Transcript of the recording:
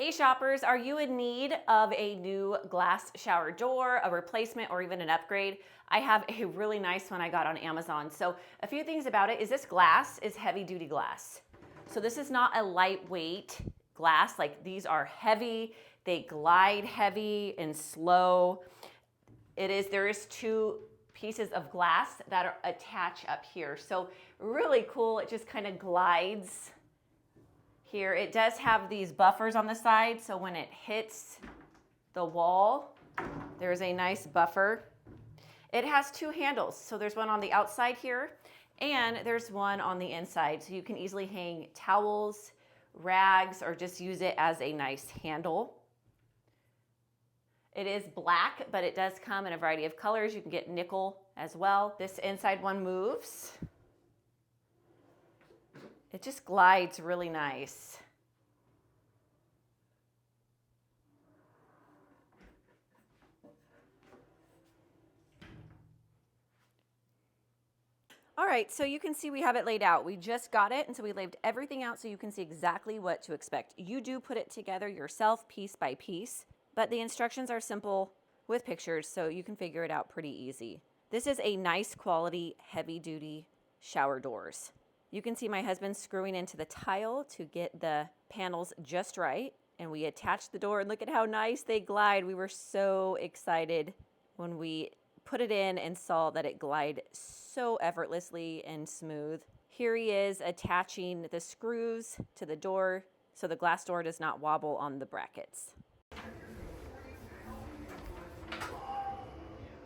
Hey shoppers, are you in need of a new glass shower door, a replacement, or even an upgrade? I have a really nice one I got on Amazon. So a few things about it is this glass is heavy duty glass. So this is not a lightweight glass, like these are heavy, they glide heavy and slow. There is two pieces of glass that are attached up here. So really cool, it just kind of glides here. It does have these buffers on the side, so when it hits the wall, there's a nice buffer. It has two handles, so there's one on the outside here, and there's one on the inside, so you can easily hang towels, rags, or just use it as a nice handle. It is black, but it does come in a variety of colors. You can get nickel as well. This inside one moves. It just glides really nice. All right, so you can see we have it laid out. We just got it, and so we laid everything out so you can see exactly what to expect. You do put it together yourself piece by piece, but the instructions are simple with pictures, so you can figure it out pretty easy. This is a nice quality, heavy-duty shower doors. You can see my husband screwing into the tile to get the panels just right, and we attached the door, and look at how nice they glide. We were so excited when we put it in and saw that it glide so effortlessly and smooth. Here he is attaching the screws to the door so the glass door does not wobble on the brackets.